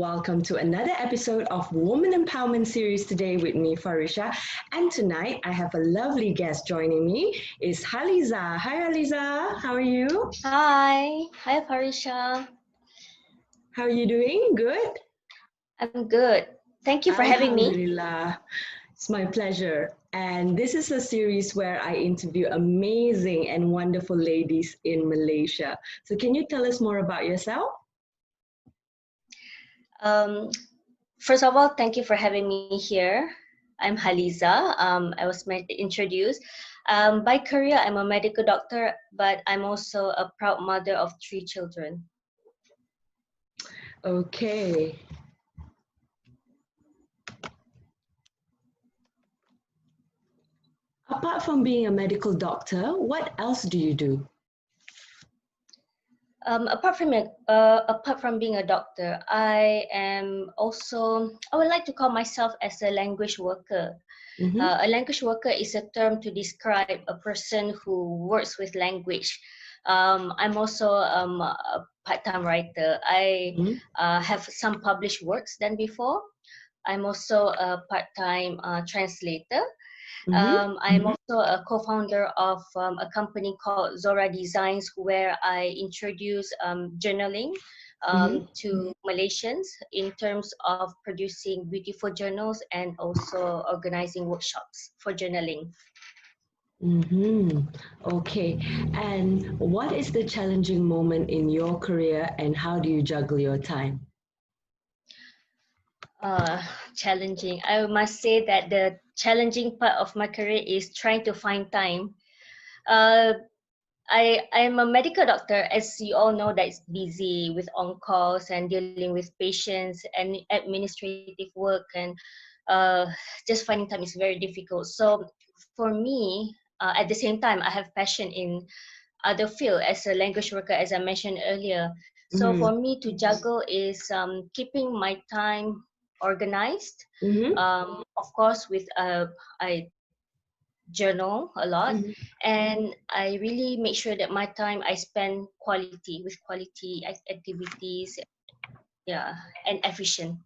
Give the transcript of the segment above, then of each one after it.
welcome to another episode of Woman Empowerment Series today with me, Farisha. And tonight I have a lovely guest joining me, is Halizah. Hi Halizah, how are you? Hi Farisha. How are you doing? Good? I'm good. Thank you for having me. Alhamdulillah. It's my pleasure. And this is a series where I interview amazing and wonderful ladies in Malaysia. So can you tell us more about yourself? First of all, thank you for having me here. I'm Halizah. I was introduced. By career, I'm a medical doctor, but I'm also a proud mother of 3 children. Okay. Apart from being a medical doctor, what else do you do? Apart from being a doctor, I would like to call myself as a language worker. A language worker is a term to describe a person who works with language. I'm also a part-time writer. I have some published works done before. I'm also a part-time translator. I'm also a co-founder of a company called Zurah Designs, where I introduce journaling to Malaysians in terms of producing beautiful journals and also organizing workshops for journaling. Okay. And what is the challenging moment in your career and how do you juggle your time? Challenging. I must say that the challenging part of my career is trying to find time. I am a medical doctor, as you all know, that is busy with on-calls and dealing with patients and administrative work, and just finding time is very difficult. So for me, at the same time, I have passion in other field as a language worker, as I mentioned earlier. So for me to juggle is keeping my time organized. Of course, with I journal a lot, and I really make sure that my time I spend quality activities, yeah, and efficient.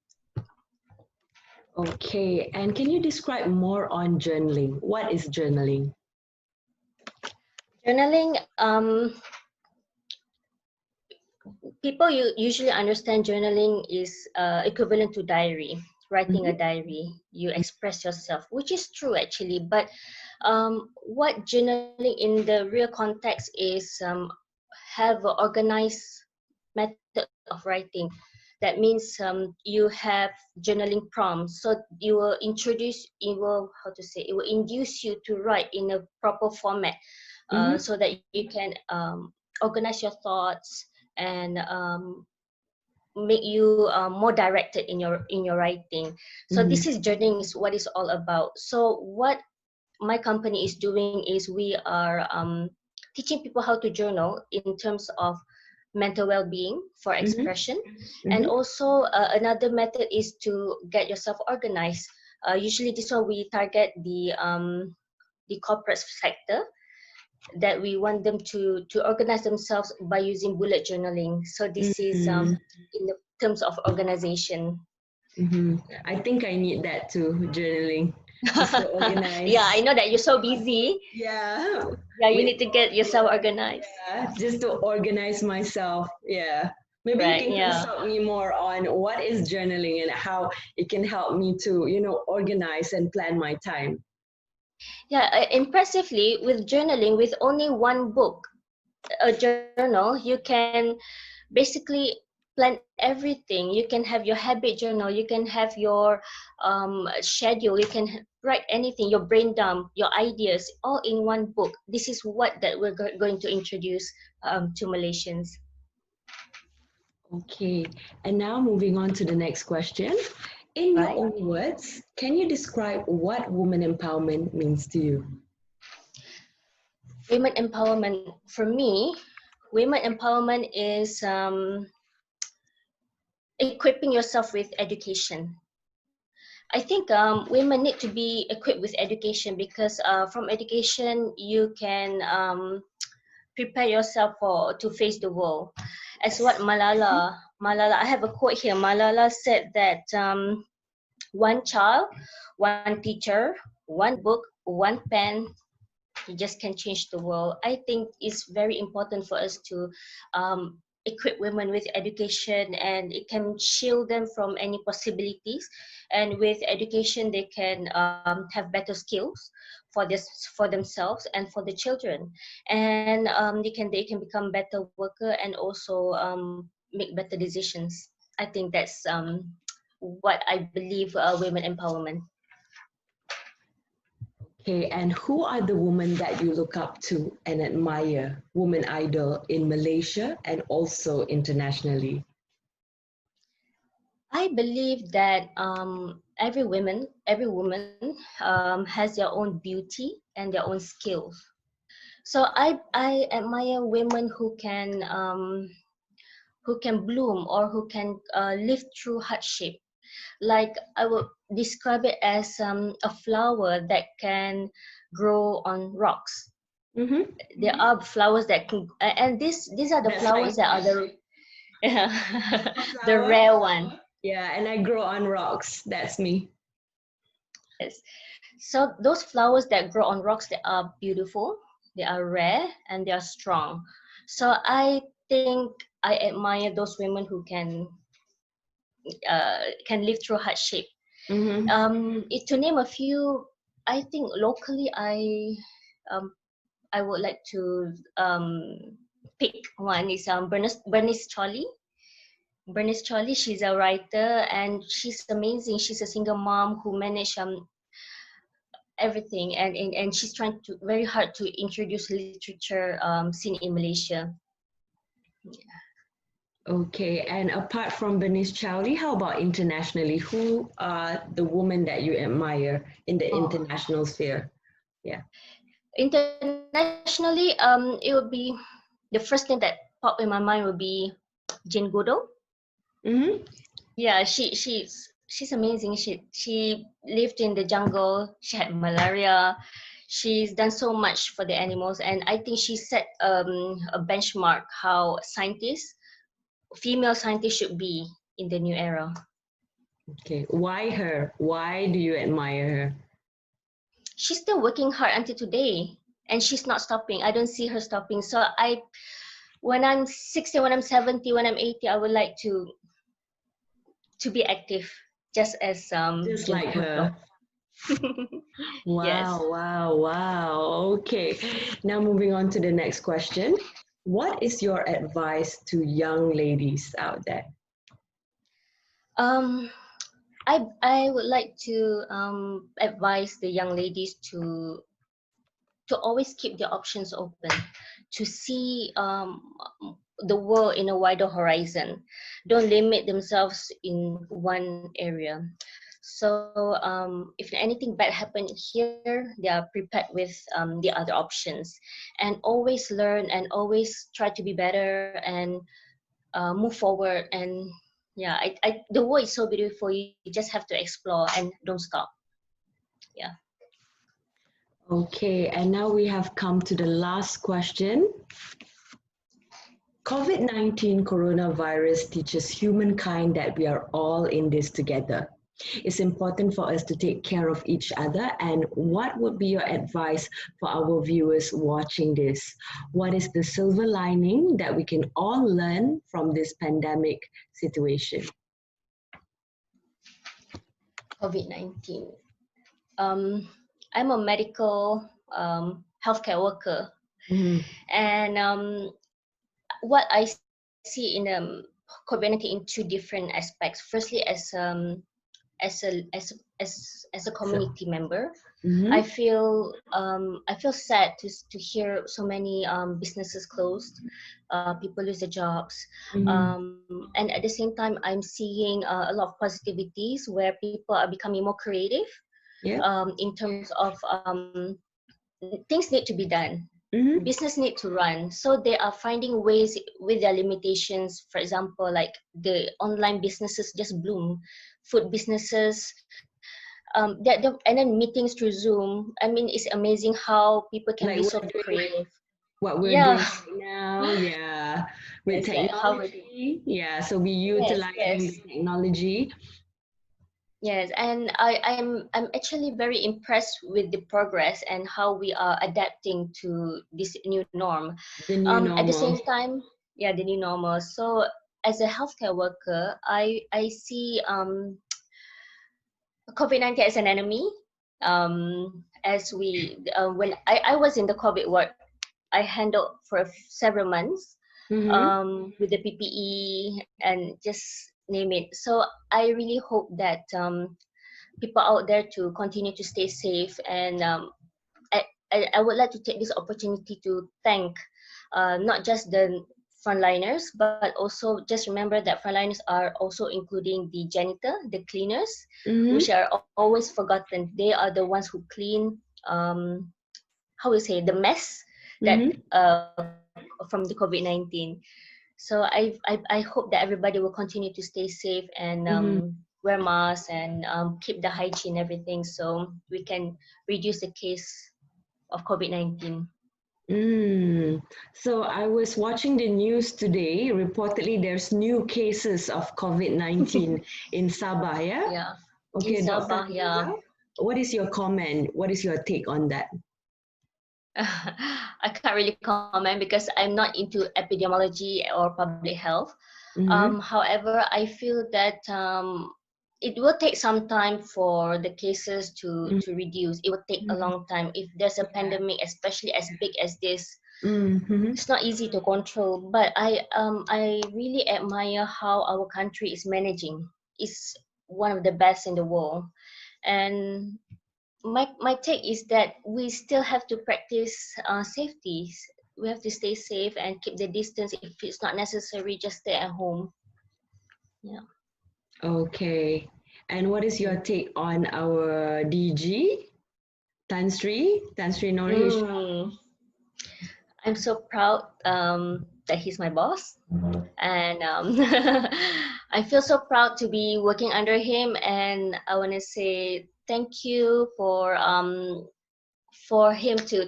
Okay. And can you describe more on journaling? What is journaling? Journaling, people usually understand journaling is equivalent to diary, writing a diary. You express yourself, which is true actually, but what journaling in the real context is have an organized method of writing. That means you have journaling prompts, so it will induce you to write in a proper format, so that you can organize your thoughts and make you more directed in your writing. So this is journaling is what it's all about. So what my company is doing is we are teaching people how to journal in terms of mental well-being for expression, and also another method is to get yourself organized. Usually this one we target the corporate sector, that we want them to organize themselves by using bullet journaling. So this is in the terms of organization. I think I need that too, journaling. Just to organize. Yeah, I know that you're so busy. Yeah. Yeah, you need to get yourself organized. Yeah, just to organize myself. Yeah. Maybe you Right, can yeah. consult me more on what is journaling and how it can help me to, organize and plan my time. Yeah, impressively, with journaling, with only one book, a journal, you can basically plan everything. You can have your habit journal, you can have your schedule, you can write anything, your brain dump, your ideas, all in one book. This is what that we're going to introduce to Malaysians. Okay. And now moving on to the next question. In your own words, can you describe what woman empowerment means to you? Women empowerment, for me, women empowerment is equipping yourself with education. I think women need to be equipped with education, because from education you can prepare yourself to face the world. As what Yes. Mhm. Malala, I have a quote here. Malala said that one child, one teacher, one book, one pen, you just can change the world. I think it's very important for us to equip women with education, and it can shield them from any possibilities. And with education, they can have better skills for themselves and for the children, and they can become better worker and also make better decisions. I think that's what I believe women empowerment. Okay, and who are the women that you look up to and admire, woman idol in Malaysia and also internationally? I believe that every woman has their own beauty and their own skills. So I admire women who can bloom or who can live through hardship. Like I would describe it as a flower that can grow on rocks. Mm-hmm. There are flowers that can, and these are the That's like flowers that are me. the I'm a the flower. rare one. Yeah, and I grow on rocks. That's me. Yes. So those flowers that grow on rocks, they are beautiful, they are rare, and they are strong. So I think I admire those women who can live through hardship. Mm-hmm. To name a few, I think locally um, I would like to pick one is Bernice Choli. Bernice Choli, she's a writer and she's amazing. She's a single mom who managed everything, and she's trying to very hard to introduce literature scene in Malaysia. Okay, and apart from Bernice Chowley, how about internationally? Who are the women that you admire in the Oh, international sphere? Yeah. internationally, it would be the first thing that popped in my mind would be Jane Goodall. Mm-hmm. Yeah, she's amazing. She lived in the jungle. She had malaria. She's done so much for the animals, and I think she set a benchmark how female scientists should be in the new era. Okay. Why her? Why do you admire her? She's still working hard until today, and she's not stopping. I don't see her stopping. So when I'm 60, when I'm 70, when I'm 80, I would like to be active, just as Just Jane like Goodall. her. Yes. Wow, wow, wow. Okay. Now moving on to the next question. What is your advice to young ladies out there? Um, I would like to advise the young ladies to always keep their options open, to see the world in a wider horizon. Don't limit themselves in one area. So if anything bad happen here, they are prepared with the other options, and always learn and always try to be better and move forward. And yeah, the world is so beautiful. You just have to explore and don't stop. Yeah. Okay, and now we have come to the last question. COVID-19 coronavirus teaches humankind that we are all in this together. It's important for us to take care of each other. And what would be your advice for our viewers watching this? What is the silver lining that we can all learn from this pandemic situation? COVID-19. Um, I'm a medical healthcare worker, Mhm. and what I see in COVID-19 in two different aspects. Firstly, as a So, community member, mhm. I feel sad to hear so many businesses closed, people lose their jobs, Mhm. and at the same time, I'm seeing a lot of positivities where people are becoming more creative Yeah. in terms of things need to be done. Mhm. Business need to run, so they are finding ways with their limitations. For example, like the online businesses just bloom, food businesses, and then meetings through Zoom. I mean, it's amazing how people can Like be so we're doing creative. what we're Yeah. doing right now. Yeah, with Yes, like how we do. technology. Yeah, so we Yes, utilizing the yes. technology. Yes, and I'm actually very impressed with the progress and how we are adapting to this new norm. The new At the same normal. time, yeah, the new normal. So as a healthcare worker, I see COVID-19 as an enemy. As we when I was in the COVID ward, I handled for several months Mm-hmm. with the PPE and just name it. So I really hope that people out there to continue to stay safe. And I would like to take this opportunity to thank not just the frontliners, but also just remember that frontliners are also including the janitor, the cleaners, which Mm-hmm. are always forgotten. They are the ones who clean, how we say, the mess that Mm-hmm. from the COVID-19. So I hope that everybody will continue to stay safe and Mm-hmm. wear masks and keep the hygiene everything so we can reduce the case of COVID-19. Mm. So I was watching the news today. Reportedly, there's new cases of COVID-19 in Sabah. Yeah. Yeah, in Okay, Dr. Sabah, yeah. Halizah, what is your comment? What is your take on that? I can't really comment because I'm not into epidemiology or public health. Mm-hmm. However, I feel that it will take some time for the cases to reduce. It will take a Mm-hmm. long time. If there's a Yeah. pandemic, especially as big as this, Mm-hmm. it's not easy to control. But I really admire how our country is managing. It's one of the best in the world. And my take is that we still have to practice safety. We have to stay safe and keep the distance. If it's not necessary, just stay at home. Yeah. Okay. And what is your take on our DG, Tan Sri Norhish? Mm, I'm so proud that he's my boss, and I feel so proud to be working under him. And I want to say thank you for him to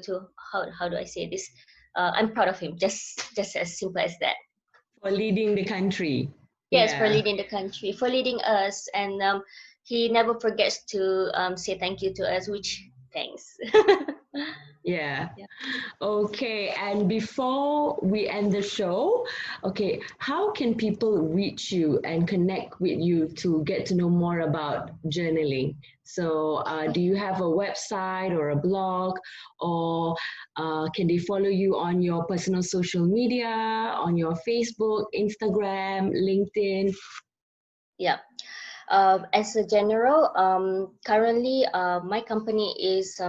how do I say this? I'm proud of him. Just as simple as that. For leading the country. Yes, for Yeah. leading the country, for leading us, and he never forgets to say thank you to us. Which thanks. Yeah. Yeah. Okay, and before we end the show, okay, how can people reach you and connect with you to get to know more about journaling? So, do you have a website or a blog, or can they follow you on your personal social media, on your Facebook, Instagram, LinkedIn? Yeah. As a general, currently my company is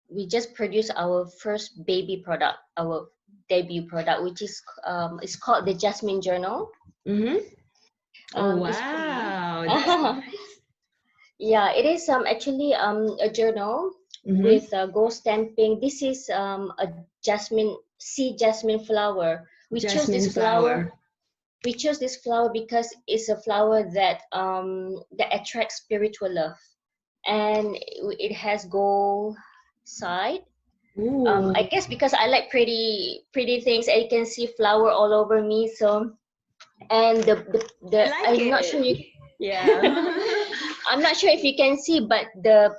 we just produced our first baby product, our debut product, which is it's called the Jasmine Journal. Mm-hmm. Oh, It's free. wow, that's nice. Yeah, it is actually a journal Mm-hmm. with gold stamping. This is a jasmine, sea jasmine flower. We chose Jasmine this flower. flower. We chose this flower because it's a flower that attracts spiritual love, and it has gold side. I Ooh, guess because I like pretty things, and you can see flower all over me. So, and I the like I'm not it. sure you Yeah. I'm not sure if you can see, but the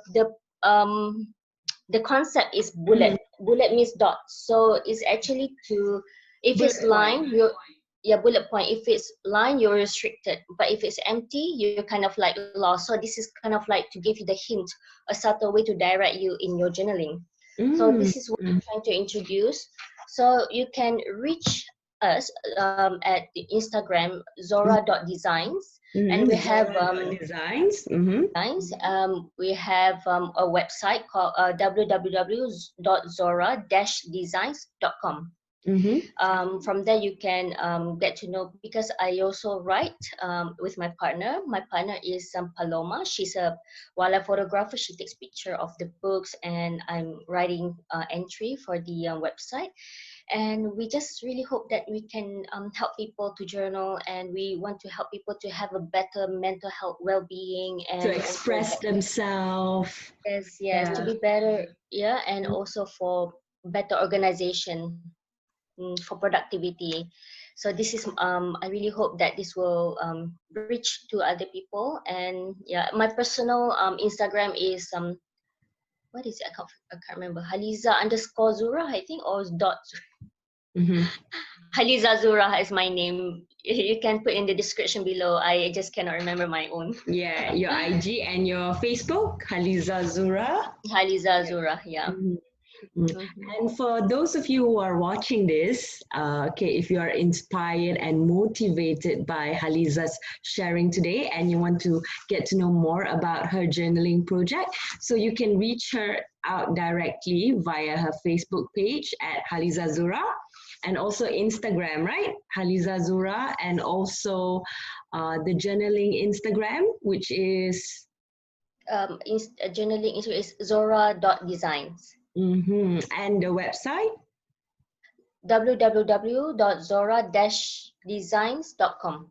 concept is bullet. Mhm. Bullet means dot. So it's actually to, if it's Bullet point. line, you, yeah, bullet point. If it's line, you're restricted. But if it's empty, you're kind of like lost. So this is kind of like to give you the hint, a subtle way to direct you in your journaling. So Mm. this is what I'm trying to introduce. So you can reach us at the Instagram zora.designs, and we have Zora dot designs. Mm-hmm. designs. We have a website called www.zora-designs.com. Mm-hmm. From there, you can get to know, because I also write with my partner. My partner is Paloma. She's a wildlife photographer. She takes picture of the books, and I'm writing entry for the website. And we just really hope that we can help people to journal, and we want to help people to have a better mental health well-being, To and also express themselves. yes, yes, to Yeah. be better, yeah, and also for better organization. for productivity. So this is I really hope that this will reach to other people. And yeah, my personal Instagram is what is it? I can't remember. Halizah underscore Zurah, I think, or dot. Halizah Zurah is my name. You can put in the description below. I just cannot remember my own. Yeah, your IG and your Facebook, Halizah Zurah. Halizah Zurah, yeah. And for those of you who are watching this, okay, if you are inspired and motivated by Halizah's sharing today and you want to get to know more about her journaling project, so you can reach her out directly via her Facebook page at Halizah Zurah and also Instagram, right? Halizah Zurah, and also the journaling Instagram, which is journaling is Zurah.designs. And the website? www.zora-designs.com.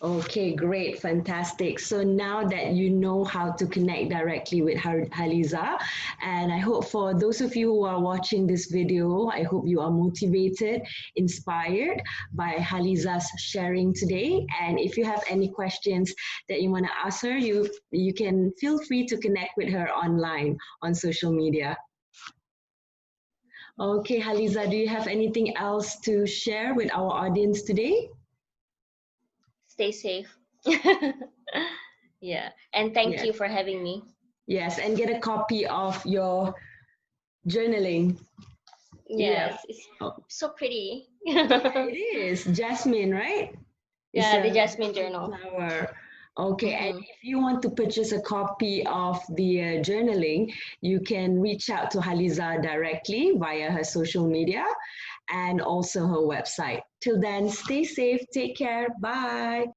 Okay, great, fantastic. So now that you know how to connect directly with Halizah, and I hope for those of you who are watching this video, I hope you are motivated, inspired by Halizah's sharing today. And if you have any questions that you want to ask her, you can feel free to connect with her online on social media. Okay, Halizah, do you have anything else to share with our audience today? Stay safe. Yeah, and thank you for having me. Yes, and get a copy of your journaling. Yes, it's so pretty. It is jasmine, right? Yeah, the jasmine journal. Flower. Okay, and if you want to purchase a copy of the journaling, you can reach out to Halizah directly via her social media and also her website. Till then, stay safe, take care, bye.